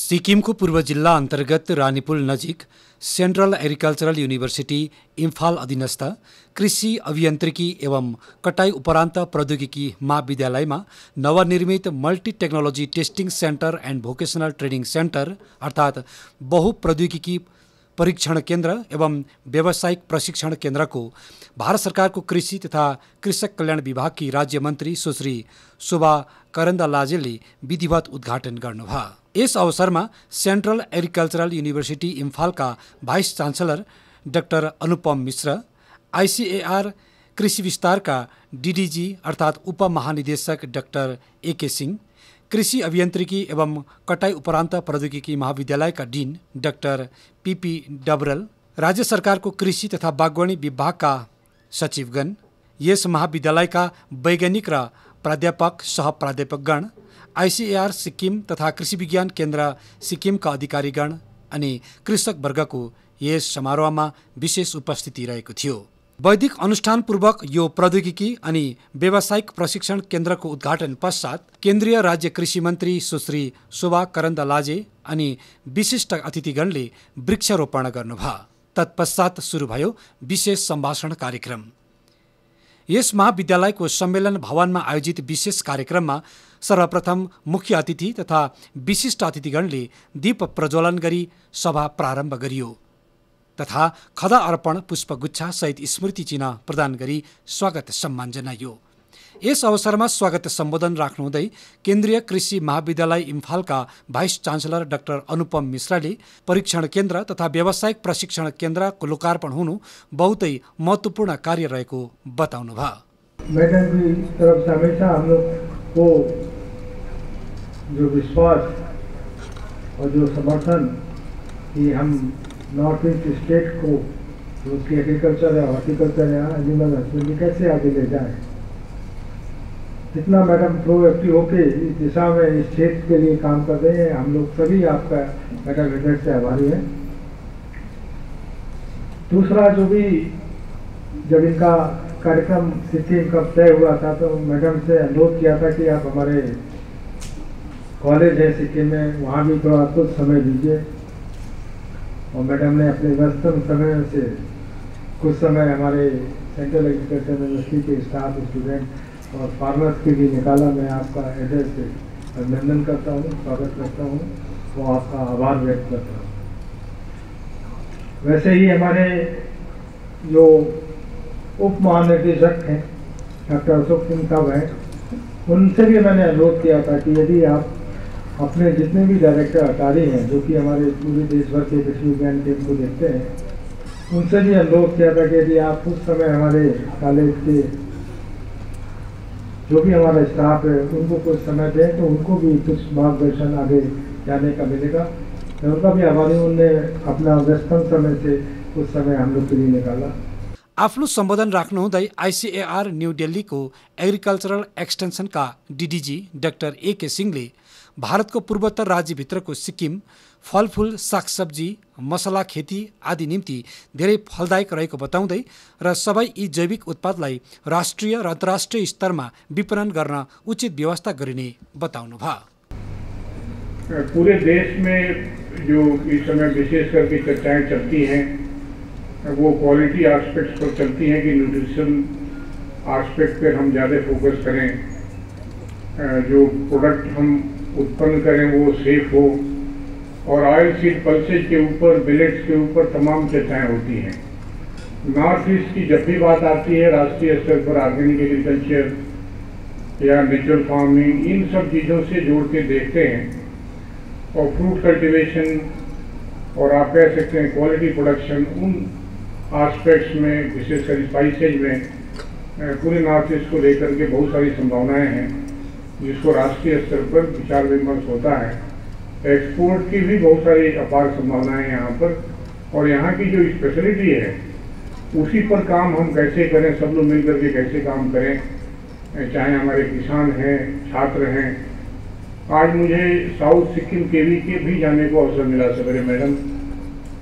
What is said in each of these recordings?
सिक्किमको पूर्व जिल्ला अन्तर्गत रानीपुल नजिक सेन्ट्रल एग्रिकल्चरल युनिभर्सिटी इम्फाल अधीनस्थ कृषि अभियान्त्रिकी एवं कटाई उपरान्त प्रौद्योगिकी महाविद्यालयमा नवनिर्मित multi technology testing centre end vocational training centre अर्थात् बहुप्रौद्योगिकी परीक्षण केन्द्र एवं व्यावसायिक प्रशिक्षण केन्द्रको भारत सरकारको कृषि तथा कृषक कल्याण विभागकी राज्य मन्त्री सुश्री शोभा करन्दलाजेले विधिवत उद्घाटन गर्नुभयो। यस अवसरमा सेन्ट्रल एग्रिकल्चरल युनिभर्सिटी इम्फालका vice chancellor doctor Anupam Mishra, ICAR कृषि विस्तारका डिडिजी अर्थात् उपमहानिदेशक डाक्टर एके सिंह, कृषि अभियान्त्रिकी एवं कटाई उपरान्त प्रौद्योगिकी महाविद्यालयका डिन डाक्टर पीपी डबरल, राज्य सरकारको कृषि तथा बागवानी विभागका सचिवगण, यस महाविद्यालयका वैज्ञानिक र प्राध्यापक सह प्राध्यापकगण, आइसिएआर सिक्किम तथा कृषि विज्ञान केन्द्र सिक्किमका अधिकारीगण अनि कृषक वर्गको यस समारोहमा विशेष उपस्थिति रहेको थियो। वैदिक अनुष्ठानपूर्वक यो प्रौद्योगिकी अनि व्यावसायिक प्रशिक्षण केन्द्रको उद्घाटन पश्चात केन्द्रीय राज्य कृषि मन्त्री सुश्री शोभा करन्दलाजे अनि विशिष्ट अतिथिगणले वृक्षारोपण गर्नुभयो। तत्पश्चात सुरु भयो विशेष सम्भाषण कार्यक्रम। यस महाविद्यालयको सम्मेलन भवनमा आयोजित विशेष कार्यक्रममा सर्वप्रथम मुख्य अतिथि तथा विशिष्ट अतिथिगणले दीप प्रज्वलन गरी सभा प्रारम्भ गरियो तथा खदा अर्पण पुष्पगुच्छा सहित स्मृति चिन्ह प्रदान गरी स्वागत सम्मान जनाइयो। यस अवसरमा स्वागत सम्बोधन राख्नुहुँदै केन्द्रीय कृषि महाविद्यालय इम्फालका भाइस चान्सलर डाक्टर अनुपम मिश्राले परीक्षण केन्द्र तथा व्यावसायिक प्रशिक्षण केन्द्रको लोकार्पण हुनु बहुतै महत्त्वपूर्ण कार्य रहेको बताउनुभयो। मैडम की तरफ से हमेशा हम लोग को जो विश्वास और जो समर्थन कि हम नॉर्थ ईस्ट स्टेट को जो उसकी एग्रीकल्चर है, हॉर्टिकल्चर है, एनिमल हस्बेंड्री कैसे आगे ले जाए, जितना मैडम प्रोएक्टिव होके इस दिशा में इस क्षेत्र के लिए काम कर रहे हैं, हम लोग सभी आपका मैडम हृदय से आभारी हैं। दूसरा जो भी जब इनका कार्यक्रम सिक्किम कब तय हुआ था तो मैडम से अनुरोध किया था कि आप हमारे कॉलेज है सिक्किम में, वहाँ भी थोड़ा कुछ समय दीजिए, और मैडम ने अपने व्यस्तम समय से कुछ समय हमारे सेंट्रल एग्रीकल्चर यूनिवर्सिटी के स्टाफ, स्टूडेंट और फार्मर्स के लिए निकाला। मैं आपका हृदय से अभिनंदन करता हूँ, स्वागत करता हूँ, वो आपका आभार व्यक्त करता हूँ। वैसे ही हमारे जो उप महानिदेशक हैं डॉक्टर अशोक सिंह साहब हैं, उनसे भी मैंने अनुरोध किया था कि यदि आप अपने जितने भी डायरेक्टर अटारी हैं जो कि हमारे पूरे देश भर के कृषि विज्ञान केंद्र को देखते हैं, उनसे भी अनुरोध किया था कि यदि आप उस समय हमारे कॉलेज के जो भी हमारा स्टाफ है उनको कुछ समय दें तो उनको भी कुछ मार्गदर्शन आगे जाने का मिलेगा। मैं उनका भी आभारी हूँ, उनने अपना व्यस्तम समय से कुछ समय हम लोग के लिए निकाला। आफ्नो सम्बोधन राख्नुहुँदै आइसिएआर न्यू दिल्लीको एग्रिकल्चरल एक्सटेन्सनका डिडिजी डाक्टर एके सिंहले भारतको पूर्वोत्तर राज्यभित्रको सिक्किम फलफूल, सागसब्जी, मसला खेती आदि निम्ति धेरै फलदायक रहेको बताउँदै र सबै यी जैविक उत्पादलाई राष्ट्रिय र अन्तर्राष्ट्रिय स्तरमा विपणन गर्न उचित व्यवस्था गरिने बताउनुभयो। पूरे देश में जो इस समय विशेष करके चर्चाएं चलती हैं वो क्वालिटी एस्पेक्ट्स पर चलती हैं कि न्यूट्रिशन एस्पेक्ट पर हम ज़्यादा फोकस करें, जो प्रोडक्ट हम उत्पन्न करें वो सेफ हो, और ऑयल सीड पल्सेज के ऊपर, मिलेट्स के ऊपर तमाम चर्चाएं होती हैं। नॉर्थ ईस्ट की जब भी बात आती है राष्ट्रीय स्तर पर ऑर्गेनिक एग्रीकल्चर या नेचुरल फार्मिंग, इन सब चीज़ों से जोड़ के देखते हैं, और फ्रूट कल्टीवेशन और आप कह सकते हैं क्वालिटी प्रोडक्शन, उन एस्पेक्ट्स में विशेषकर स्पाइसेज में पूरे नॉर्थ ईस्ट को लेकर के बहुत सारी संभावनाएं हैं जिसको राष्ट्रीय स्तर पर विचार विमर्श होता है। एक्सपोर्ट की भी बहुत सारी अपार संभावनाएं हैं यहाँ पर, और यहाँ की जो स्पेशलिटी है उसी पर काम हम कैसे करें, सब लोग मिल करके कैसे काम करें, चाहे हमारे किसान हैं, छात्र हैं। आज मुझे साउथ सिक्किम केवी के भी जाने को अवसर मिला सवेरे मैडम,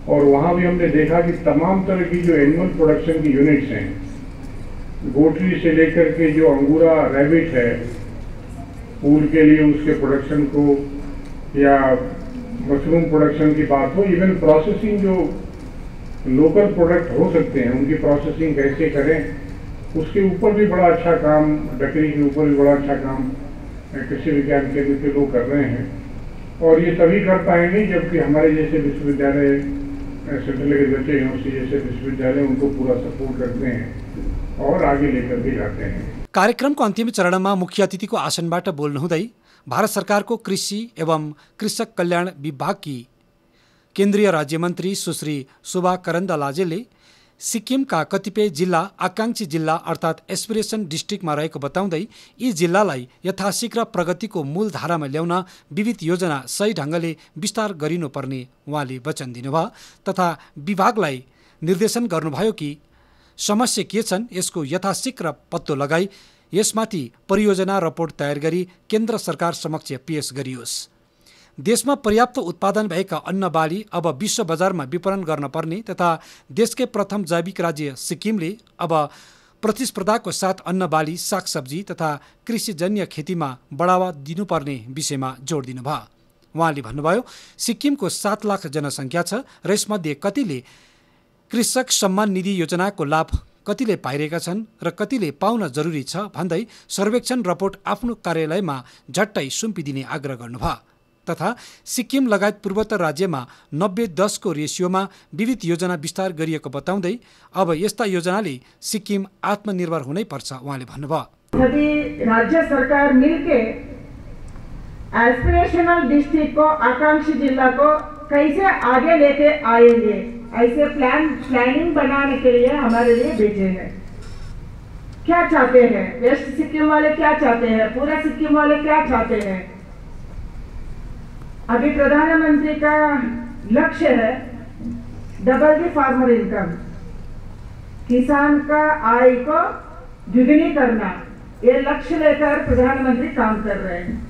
और वहाँ भी हमने देखा कि तमाम तरह की जो एनिमल प्रोडक्शन की यूनिट्स हैं, गोटरी से लेकर के जो अंगूरा रैबिट है, फूल के लिए उसके प्रोडक्शन को, या मशरूम प्रोडक्शन की बात हो, इवन प्रोसेसिंग जो लोकल प्रोडक्ट हो सकते हैं उनकी प्रोसेसिंग कैसे करें, उसके ऊपर भी बड़ा अच्छा काम, डकरी के ऊपर भी बड़ा अच्छा काम कृषि विज्ञान केंद्र के लोग कर रहे हैं। और ये तभी कर पाएंगे जबकि हमारे जैसे विश्वविद्यालय, सेंट्रल एग्रीकल्चर यूनिवर्सिटी जैसे विश्वविद्यालय उनको पूरा सपोर्ट करते हैं और आगे लेकर के जाते हैं। कार्यक्रमको अन्तिम चरणमा मुख्य अतिथिको आसनबाट बोल्नुहुँदै भारत सरकारको कृषि एवं कृषक कल्याण विभागकी केन्द्रीय राज्यमन्त्री सुश्री शोभा करन्दलाजेले सिक्किमका कतिपय जिल्ला आकांक्षी जिल्ला अर्थात् एस्पिरेसन डिस्ट्रिक्टमा रहेको बताउँदै यी जिल्लालाई यथाशीघ्र प्रगतिको मूल धारामा ल्याउन विविध योजना सही ढङ्गले विस्तार गरिनुपर्ने उहाँले वचन दिनुभयो तथा विभागलाई निर्देशन गर्नुभयो कि समस्या के छन् यसको यथाशीघ्र पत्तो लगाई यसमाथि परियोजना रिपोर्ट तयार गरी केन्द्र सरकार समक्ष पेश गरियोस्। देशमा पर्याप्त उत्पादन भएका अन्न बाली अब विश्व बजारमा विपणन गर्न पर्ने तथा देशकै प्रथम जैविक राज्य सिक्किमले अब प्रतिस्पर्धाको साथ अन्न बाली, सागसब्जी तथा कृषिजन्य खेतीमा बढावा दिनुपर्ने विषयमा जोड दिनुभयो। उहाँले भन्नुभयो, सिक्किमको 7 लाख जनसङ्ख्या छ र यसमध्ये कतिले कृषक सम्मान निधि योजनाको लाभ कतिले पाइरहेका छन् र कतिले पाउन जरुरी छ भन्दै सर्वेक्षण रिपोर्ट आफ्नो कार्यालयमा झट्टै सुम्पिदिने आग्रह गर्नुभयो तथा सिक्किम लगायत पूर्वोत्तर राज्यमा 90-10 को रेसियोमा विविध योजना विस्तार गरिएको बताउँदै अब यस्ता योजनाले सिक्किम आत्मनिर्भर हुनै पर्छ उहाँले भन्नुभयो। सभी राज्य सरकार मिलके एस्पिरेशनल डिस्ट्रिक्ट को, आकांक्षी जिला को कैसे आगे लेके आएंगे, ऐसे प्लानिंग बनाने के लिए हमारे लिए भेजे हैं। क्या चाहते हैं वेस्ट सिक्किम वाले, क्या चाहते हैं पूरा सिक्किम वाले, क्या चाहते हैं। अभी प्रधानमंत्री का लक्ष्य है डबल द फार्मर इनकम, किसान का आय को द्विगुनी करना, ये लक्ष्य लेकर प्रधानमंत्री काम कर रहे हैं।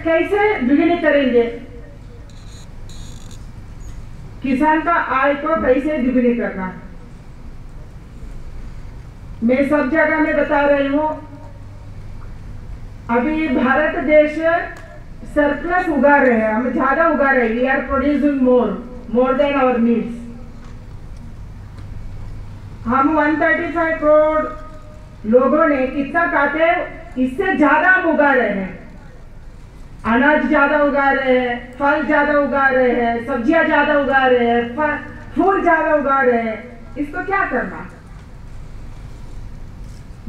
कैसे द्विगुनी करेंगे, किसान का आय को कैसे द्विगुनी करना। मैं सब जगह में बता रही हूँ, अभी भारत देश सरप्लस उगा रहे हैं, हम ज्यादा उगा रहे हैं, we are producing more than our needs. हम 135 करोड़ लोगों ने कितना काटे, इससे ज्यादा हम उगा रहे हैं। अनाज ज्यादा उगा रहे हैं, फल ज्यादा उगा रहे हैं, सब्जियां ज्यादा उगा रहे हैं, फूल ज्यादा उगा रहे हैं। इसको क्या करना,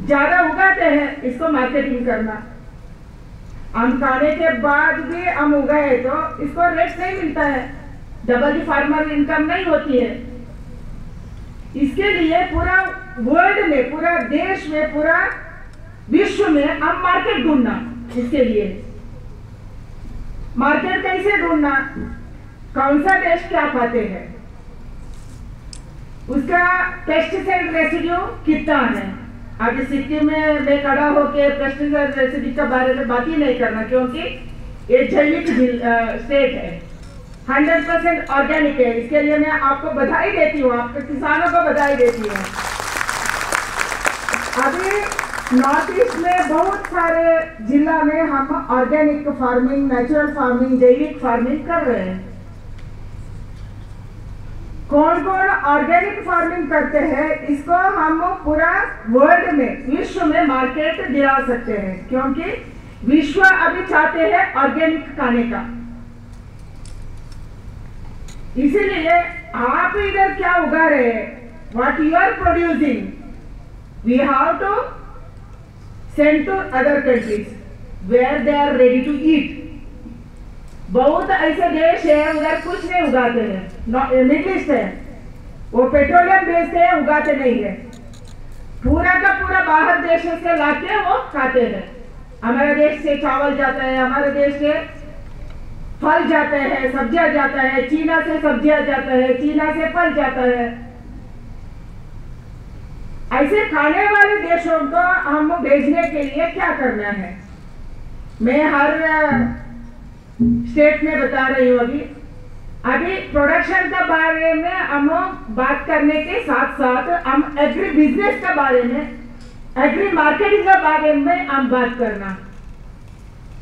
ज्यादा उगाते हैं, इसको मार्केटिंग करना। हम खाने के बाद भी हम उगाए तो इसको रेट नहीं मिलता है, डबल दी फार्मर इनकम नहीं होती है। इसके लिए पूरा वर्ल्ड में, पूरा देश में, पूरा विश्व में हम मार्केट ढूंढना। इसके लिए मार्केट कैसे ढूंढना, कौन सा देश क्या खाते हैं, उसका पेस्टिसाइड रेसिड्यू कितना है। अभी सिक्किम में मैं खड़ा होकर पेस्टिसाइड रेसिड्यू के बारे में बात ही नहीं करना, क्योंकि ये जैविक स्टेट है, 100% ऑर्गेनिक है। इसके लिए मैं आपको बधाई देती हूँ, आपके किसानों को बधाई देती हूँ। अभी नॉर्थ ईस्ट में बहुत सारे जिला में हम ऑर्गेनिक फार्मिंग, नेचुरल फार्मिंग, जैविक फार्मिंग कर रहे हैं। कौन कौन ऑर्गेनिक फार्मिंग करते हैं, इसको हम पूरा वर्ल्ड में, विश्व में मार्केट दिला सकते हैं, क्योंकि विश्व अभी चाहते हैं ऑर्गेनिक खाने का। इसीलिए आप इधर क्या उगा रहे हैं, what you are producing, we have to send to other countries where they are ready to eat. बहुत ऐसे देश है उधर कुछ नहीं उगाते हैं, मिडिल ईस्ट है, वो पेट्रोलियम बेचते हैं, उगाते नहीं है। पूरा का पूरा बाहर देश से लाके वो खाते हैं। हमारे देश से चावल जाता है, हमारे देश से फल जाता है, सब्जियां जाता है, चीना से सब्जियां जाता है, चीना से फल जाता है। ऐसे खाने वाले देशों को हम भेजने के लिए क्या करना है, मैं हर स्टेट में बता रही हूँ। अभी प्रोडक्शन के बारे में हम बात करने के साथ साथ हम एग्री बिजनेस के बारे में, एग्री मार्केटिंग के बारे में हम बात करना।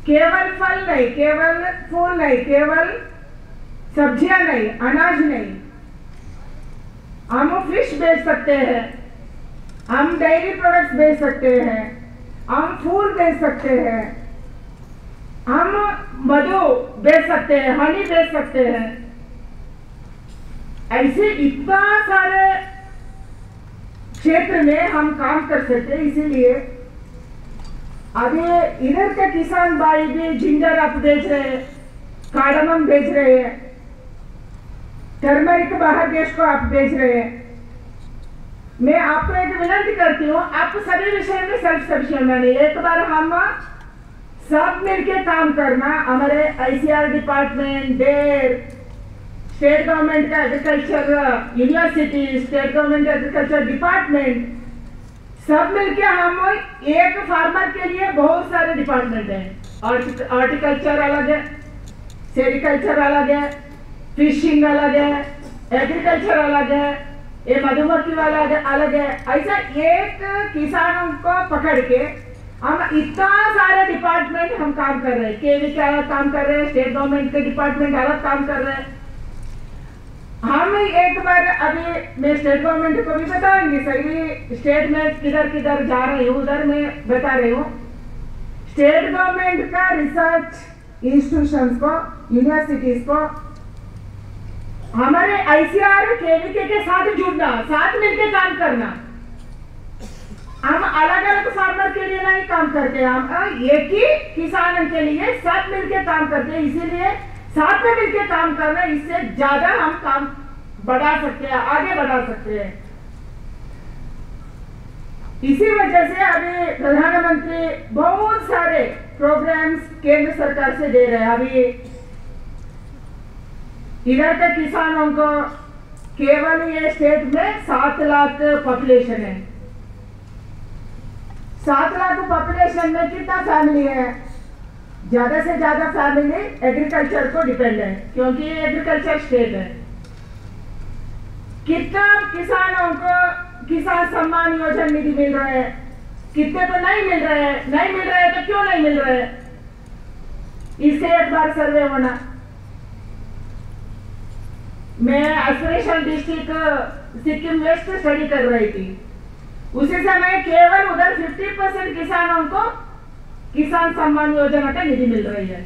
केवल फल नहीं, केवल फूल नहीं, केवल सब्जियां नहीं, अनाज नहीं, हम फिश बेच सकते हैं, हम डेयरी प्रोडक्ट्स बेच सकते हैं, हम फूल बेच सकते हैं, हम मधु बेच सकते हैं, हनी बेच सकते हैं। ऐसे इतना सारे क्षेत्र में हम काम कर सकते हैं। इसीलिए अभी इधर के किसान भाई भी जिंजर अप बेच रहे हैं, कार्डमम बेच रहे हैं, टर्मरिक बाहर देश को आप बेच रहे हैं। मैं आपको एक विनती करती हूँ, आप सभी विषय में सेल्फ सफिशिएंट नहीं, एक बार हम सब मिलके काम करना, हमारे आईसीआर डिपार्टमेंट, डेर, स्टेट गवर्नमेंट का agriculture university, state government agriculture department, सब मिलके हम एक फार्मर के लिए बहुत सारे डिपार्टमेंट हैं। हॉर्टिकल्चर अलग है, सेरिकल्चर अलग है, फिशिंग अलग है, एग्रीकल्चर अलग है, ये मधुमक्खी वाला अलग है। ऐसा एक किसानों को पकड़ के हम इतना सारे डिपार्टमेंट हम काम कर रहे हैं। केवी का अलग काम कर रहे हैं, स्टेट गवर्नमेंट के डिपार्टमेंट अलग काम कर रहे हैं। हम एक बार अभी मैं स्टेट गवर्नमेंट को भी बताऊंगी, सभी स्टेट में किधर किधर जा रही हूँ उधर मैं बता रही हूँ। स्टेट गवर्नमेंट का रिसर्च इंस्टीट्यूशंस को, यूनिवर्सिटीज को हमारे आईसीआर केवीके के साथ जुड़ना, साथ मिलकर काम करना। हम अलग अलग फार्मर के लिए नहीं काम करते, हम एक ही किसान के लिए साथ मिलकर काम करते हैं। इसीलिए साथ में मिलकर काम करना, इससे ज्यादा हम काम बढ़ा सकते हैं, आगे बढ़ा सकते हैं। इसी वजह से अभी प्रधानमंत्री बहुत सारे प्रोग्राम्स केंद्र सरकार से दे रहे हैं। अभी इधर के किसानों को केवल ये स्टेट में 7 लाख पॉपुलेशन है। 7 लाख पॉपुलेशन में कितना फैमिली है? ज्यादा से ज्यादा फैमिली एग्रीकल्चर को डिपेंड है, क्योंकि ये एग्रीकल्चर स्टेट है। कितना किसानों को किसान सम्मान योजना निधि मिल रहा है, कितने तो नहीं मिल रहे हैं। नहीं मिल रहे तो क्यों नहीं मिल रहे, इससे एक बार सर्वे होना। मैं aspiration district Sikkim West study कर रही थी, उसी समय केवल उधर 50% किसानों को किसान सम्मान योजना का निधि मिल रही है,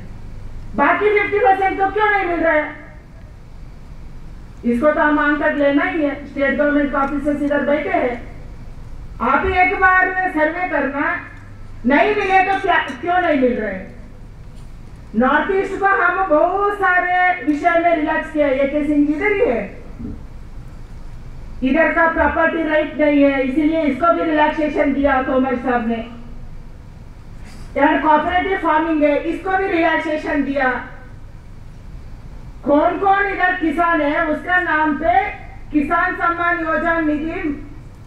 बाकी 50% तो क्यों नहीं मिल रहा है? इसको तो हम आंकड़ लेना ही है। स्टेट गवर्नमेंट के ऑफिसर्स इधर बैठे हैं, आप ही एक बार सर्वे करना, नहीं मिले तो क्यों नहीं मिल रहे। नॉर्थ ईस्ट को हम बहुत सारे विषय में रिलैक्स किया, ये केस इधर ही है। इधर का प्रॉपर्टी राइट नहीं है, इसीलिए इसको भी रिलैक्सेशन दिया तोमर साहब ने। यार कोऑपरेटिव फार्मिंग है, इसको भी रिलैक्सेशन दिया। कौन कौन इधर किसान है, उसका नाम पे किसान सम्मान योजना निधि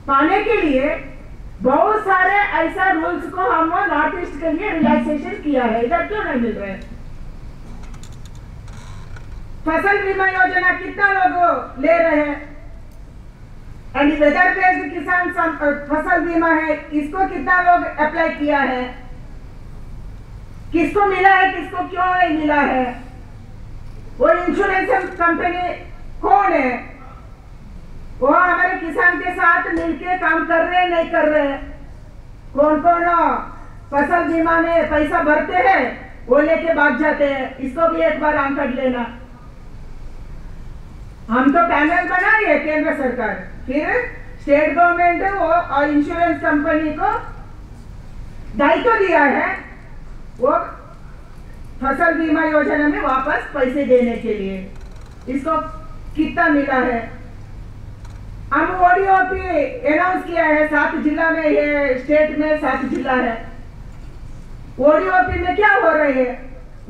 पाने के लिए बहुत सारे ऐसा रूल्स को हम नॉर्थ ईस्ट के लिए रिलैक्सेशन किया है। इधर क्यों नहीं मिल रहे? फसल बीमा योजना कितना लोग ले रहे हैं, एंड वेदर बेस्ड किसान फसल बीमा है, इसको कितना लोग अप्लाई किया है, किसको मिला है, किसको क्यों नहीं मिला है? वो इंश्योरेंस कंपनी कौन है, वो हमारे किसान के साथ मिलके काम कर रहे हैं नहीं कर रहे? कौन कौन फसल बीमा में पैसा भरते हैं वो लेके भाग जाते हैं, इसको भी एक बार आंकड़ लेना। हम तो पैनल बनाए है केंद्र सरकार, फिर स्टेट गवर्नमेंट और इंश्योरेंस कंपनी को दायित्व दिया है वो फसल बीमा योजना में वापस पैसे देने के लिए। इसको कितना मिला है? हम ओडीओपी अनाउंस किया है, 7 जिला में है, स्टेट में 7 जिला है। ओडीओपी में क्या हो रही है,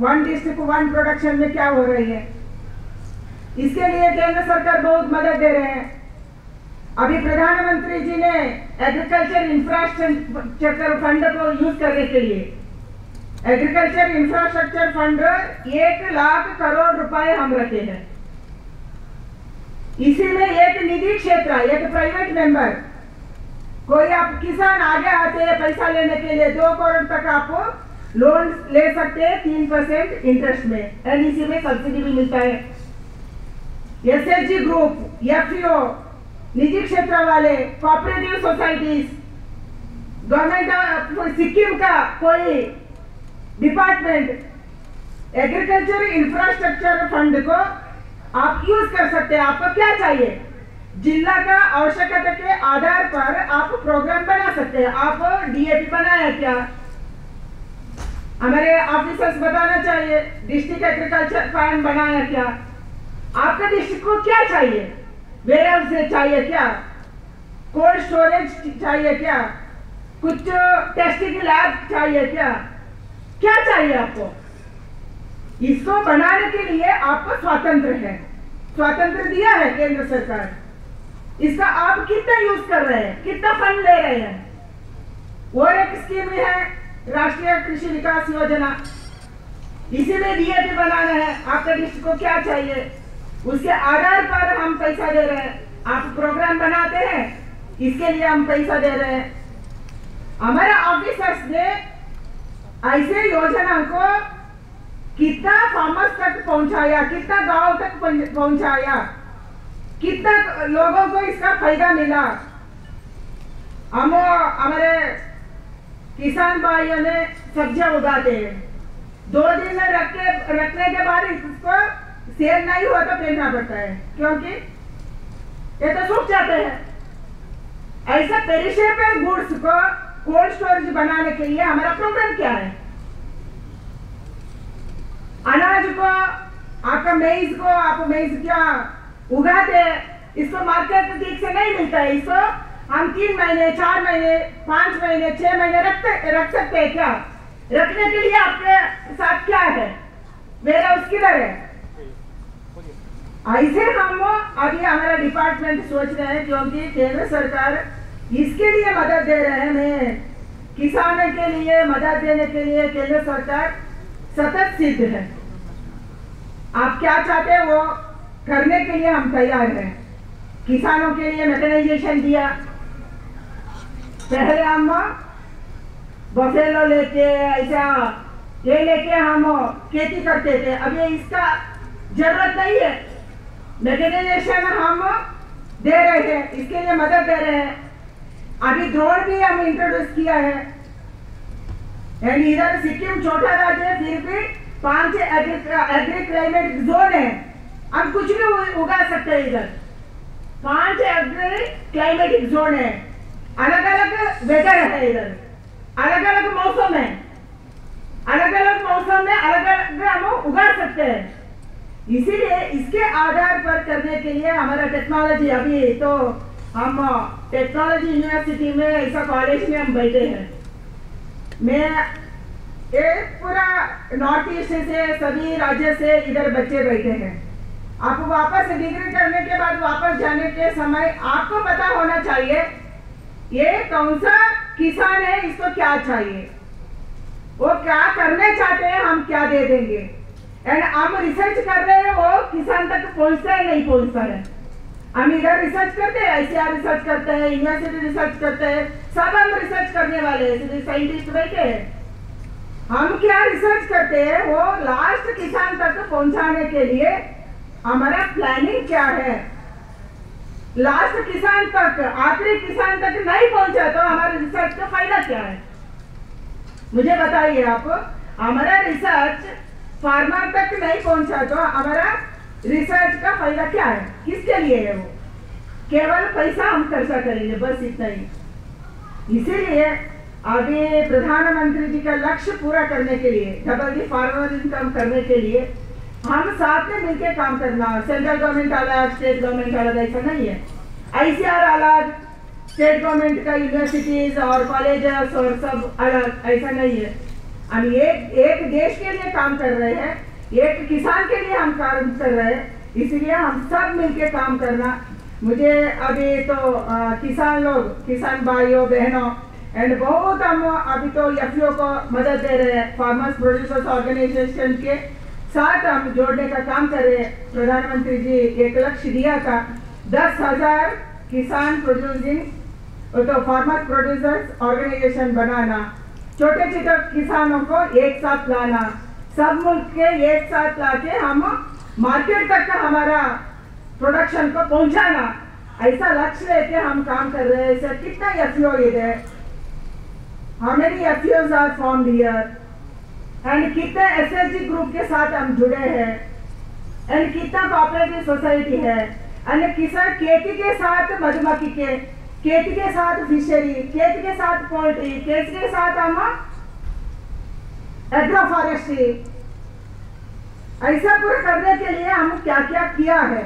1 डिस्ट्रिक्ट 1 प्रोडक्शन में क्या हो रही है, इसके लिए केंद्र सरकार बहुत मदद दे रहे हैं। अभी प्रधानमंत्री जी ने एग्रीकल्चर इंफ्रास्ट्रक्चर फंड को यूज करने के लिए agriculture infrastructure fund 1 lakh crore रुपए हम रखे हैं। इसी में एक निजी क्षेत्र, एक प्राइवेट मेंबर, कोई आप किसान आगे आते हैं पैसा लेने के लिए, 2 करोड़ तक आप लोन ले सकते हैं 3% इंटरेस्ट में, एनडीसी में सब्सिडी भी मिलता है। एसएचजी ग्रुप, एफपीओ, निजी क्षेत्र वाले, cooperative societies, government of Sikkim का कोई डिपार्टमेंट, एग्रीकल्चर इंफ्रास्ट्रक्चर फंड को आप यूज कर सकते हैं। आपको क्या चाहिए, जिला का आवश्यकता के आधार पर आप प्रोग्राम बना सकते हैं। आप डीएपी बनाया क्या, हमारे ऑफिसर्स बताना चाहिए। डिस्ट्रिक्ट एग्रीकल्चर फार्म बनाया क्या, आपका डिस्ट्रिक्ट को क्या चाहिए, वेयर हाउस से चाहिए क्या, कोल्ड स्टोरेज चाहिए क्या, कुछ टेस्टिंग लैब चाहिए क्या, क्या चाहिए आपको। इसको बनाने के लिए आपको स्वातंत्र है, स्वातंत्र दिया है केंद्र सरकार। इसका आप कितना यूज कर रहे हैं, कितना फंड ले रहे हैं। और एक स्कीम है राष्ट्रीय कृषि विकास योजना, इसी में डीएपी बनाना है। आपके डिस्ट्रिक्ट को क्या चाहिए, उसके आधार पर हम पैसा दे रहे हैं। आप प्रोग्राम बनाते हैं, इसके लिए हम पैसा दे रहे हैं। हमारे ऑफिसर्स ने ऐसे योजना को कितना फार्मर्स तक पहुंचाया, कितना गांव तक पहुंचाया, कितना लोगों को इसका फायदा मिला। हम हमारे किसान भाइयों ने सब्जियां उगाते हैं, 2 दिन में रखने के बाद इसको सेल नहीं हुआ तो फेंकना पड़ता है, क्योंकि ये तो सूख जाते हैं। ऐसा पेरिशेबल गुड्स को कोल्ड स्टोरेज बनाने के लिए हमारा प्रोग्राम क्या है। अनाज को, आपका मेज को, आप मेज क्या उगाते, इसको मार्केट ठीक से नहीं मिलता है। इसको हम 3 महीने, 4 महीने, 5 महीने, 6 महीने रख सकते हैं क्या। रखने के लिए आपके साथ क्या है, मेरा उसकी तरह है। ऐसे हम अभी हमारा डिपार्टमेंट सोच रहे हैं, क्योंकि केंद्र सरकार इसके लिए मदद दे रहे हैं। मैं किसानों के लिए मदद देने के लिए केंद्र सरकार सतत सिद्ध है। आप क्या चाहते हैं वो करने के लिए हम तैयार हैं। किसानों के लिए मैकेनाइजेशन दिया, पहले हम बफेलो लेके ऐसा ये लेके हम खेती करते थे, अभी इसका जरूरत नहीं है। मैकेनाइजेशन हम दे रहे हैं, इसके लिए मदद दे रहे हैं। अभी ड्रोन भी हम इंट्रोड्यूस किया है। इधर सिक्किम छोटा राज्य है, फिर भी 5 एग्री क्लाइमेट जोन है, हम कुछ भी उगा सकते हैं। इधर 5 एग्री क्लाइमेटिक जोन है, अलग अलग वेदर है, इधर अलग अलग मौसम है, अलग अलग मौसम में अलग अलग हम उगा सकते हैं। इसीलिए इसके आधार पर करने के लिए हमारा टेक्नोलॉजी, अभी तो हम टेक्नोलॉजी यूनिवर्सिटी में ऐसा कॉलेज में हम बैठे हैं। मैं एक पूरा नॉर्थ ईस्ट से सभी राज्य से इधर बच्चे बैठे हैं। आप वापस डिग्री करने के बाद वापस जाने के समय आपको पता होना चाहिए ये कौन सा किसान है, इसको क्या चाहिए, वो क्या करने चाहते हैं, हम क्या दे देंगे। एंड हम रिसर्च कर रहे हैं, वो किसान तक पहुंचता है नहीं पहुंचता है। हम इधर रिसर्च करते हैं, ICAR रिसर्च करते हैं, यूनिवर्सिटी रिसर्च करते हैं, सब हम रिसर्च करने वाले हैं, साइंटिस्ट बैठे हैं। हम क्या रिसर्च करते हैं, वो लास्ट किसान तक पहुंचाने के लिए हमारा प्लानिंग क्या है। लास्ट किसान तक, आखिरी किसान तक नहीं पहुंचा तो हमारे रिसर्च का फायदा क्या है, मुझे बताइए आप। हमारा रिसर्च फार्मर तक नहीं पहुंचा तो हमारा रिसर्च का फायदा क्या है, किसके लिए है। वो केवल पैसा हम खर्चा करेंगे, बस इतना ही। इसीलिए अभी प्रधानमंत्री जी का लक्ष्य पूरा करने के लिए, डबल फार्मर इनकम करने के लिए हम साथ में मिलकर काम करना। सेंट्रल गवर्नमेंट अलग, स्टेट गवर्नमेंट अलग, ऐसा नहीं है। ICAR अलग, स्टेट गवर्नमेंट का यूनिवर्सिटीज और कॉलेजेस और सब अलग, ऐसा नहीं है। हम एक देश के लिए काम कर रहे हैं, एक किसान के लिए हम काम कर रहे हैं, इसलिए हम सब मिलके काम करना। मुझे अभी तो किसान लोग, किसान भाइयों बहनों एंड बहुत हम अभी तो FPO को मदद दे रहे हैं, फार्मर्स प्रोड्यूसर्स ऑर्गेनाइजेशन के साथ हम जोड़ने का काम कर रहे हैं। प्रधानमंत्री जी एक लक्ष्य दिया था 10,000 किसान प्रोड्यूसिंग तो फार्मर प्रोड्यूसर्स ऑर्गेनाइजेशन बनाना। छोटे छोटे किसानों को एक साथ लाना, सब मुल्क के एक साथ लाके हम मार्केट तक का हमारा प्रोडक्शन को पहुंचाना, ऐसा लक्ष्य लेके हम काम कर रहे हैं। सर कितना FPO है, how many FPOs are formed here, and कितने SHG ग्रुप के साथ हम जुड़े हैं, एंड कितना कोऑपरेटिव सोसाइटी है, एंड किसान खेती के साथ मधुमक्खी के, खेती के साथ फिशरी, खेती के साथ पोल्ट्री, खेती के साथ हम एग्रो फॉरेस्ट्री, ऐसा पूरा करने के लिए हम क्या क्या किया है,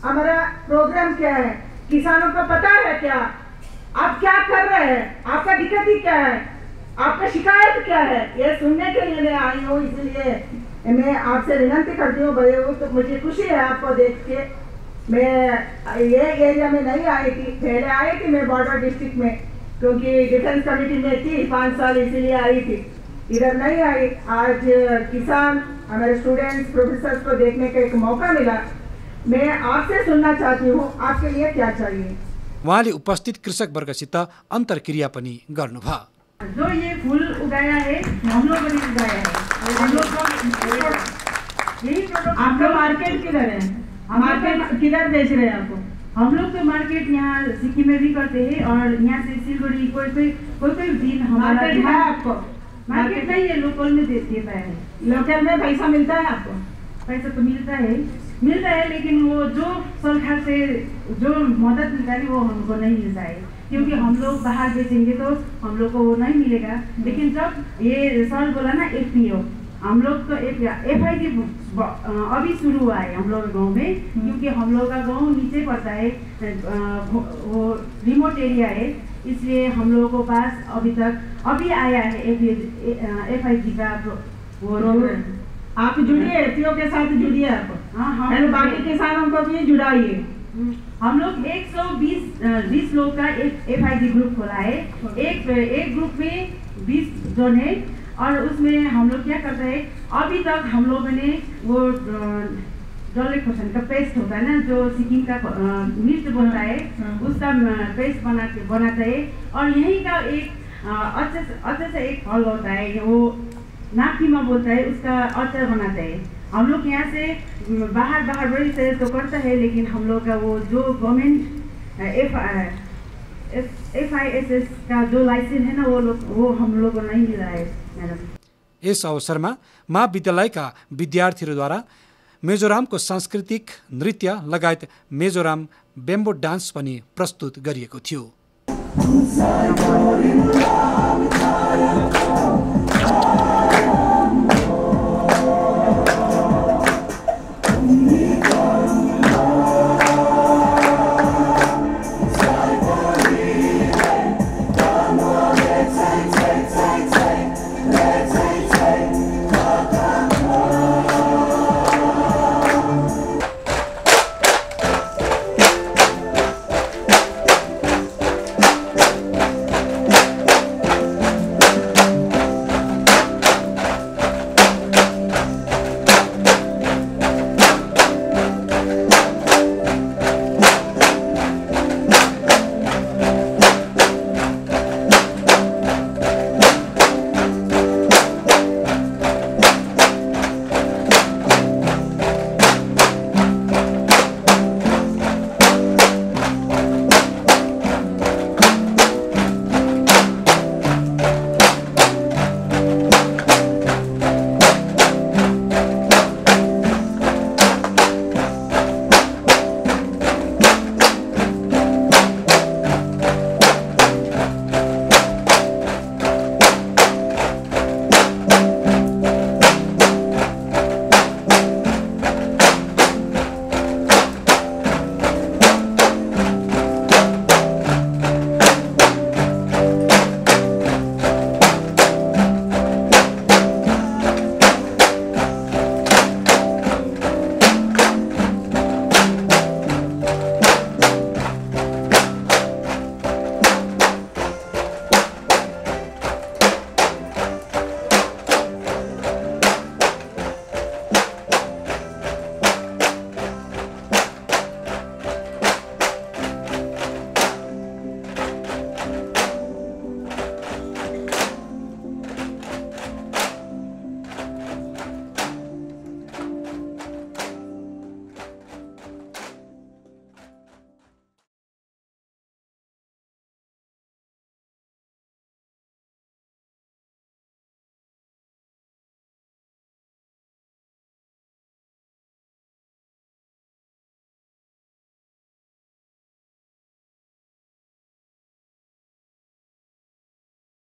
हमारा प्रोग्राम क्या है, किसानों को पता है क्या, आप क्या कर रहे हैं, आपका दिक्कत ही क्या है, आपका शिकायत क्या है, ये सुनने के लिए मैं आई हूँ। इसलिए मैं आपसे विनती करती हूँ भाई, तो मुझे खुशी है आपको देख के। मैं ये एरिया में नहीं आई थी, पहले आई थी मैं बॉर्डर डिस्ट्रिक्ट में, क्योंकि डिफेंस कमेटी में थी 5 साल, इसीलिए आई थी, इधर नहीं आई। आज किसान हमारे स्टूडेंट्स प्रोफेसर्स को देखने का एक मौका मिला। मैं आपसे सुनना चाहती हूँ, आपके लिए क्या चाहिए। उहाँले उपस्थित कृषक वर्गसित अन्तर्क्रिया पनि गर्नुभयो। जो ये फूल उगाया है हम लोगों ने उगाया है, हम लोग यही प्रोडक्ट। आपका मार्केट किधर है, मार्केट किधर बेच रहे हैं आपको? हम लोग तो मार्केट यहाँ सिक्किम में भी करते हैं, और यहाँ से सिलगुड़ी कोई दिन हमारा मार्केट है आपको? मार्केट नहीं है, लोकल में देता है। लोकल में पैसा मिलता है आपको? पैसा तो मिलता है, लेकिन वो जो सरकार से जो मदद मिलता है वो हमको नहीं मिलता है, क्योंकि हम लोग बाहर बेचेंगे तो हम लोग को वो नहीं मिलेगा। लेकिन जब ये सर बोला ना FPO, हम लोग तो FIG अभी शुरू हुआ है हम लोग गांव में, क्योंकि हम लोग का गांव नीचे पड़ता है, वो रिमोट एरिया है, इसलिए हम लोगों को पास अभी आया है FIG का वो। आप जुड़िए, FPO के साथ जुड़िए आप। हाँ, बाकी किसानों को भी जुड़ाइए। हम लोग 120 लोग का एक FIG ग्रुप खोला है। एक ग्रुप में 20 जन है, और उसमें हम लोग क्या करते हैं, अभी तक हम लोगों ने वो डॉलर क्वेश्चन का पेस्ट होता है ना, जो सिक्किम का मिर्च बनता है, उसका पेस्ट बनाते हैं। और यही का एक अच्छे से एक फल होता है, वो नाकीमा बोलता है, उसका अचार बनाते हैं। हम लोग यहाँ से बाहर बड़ी सेल तो करता है, लेकिन हम लोग का वो जो गवर्नमेंट FISS का जो लाइसेंस है ना, वो हम लोग को नहीं मिल रहा है मैडम। यस अवसरमा महाविद्यालयका विद्यार्थीहरूद्वारा मिजोरामको सांस्कृतिक नृत्य लगायत मिजोराम बेम्बो डान्स पनि प्रस्तुत गरिएको थियो।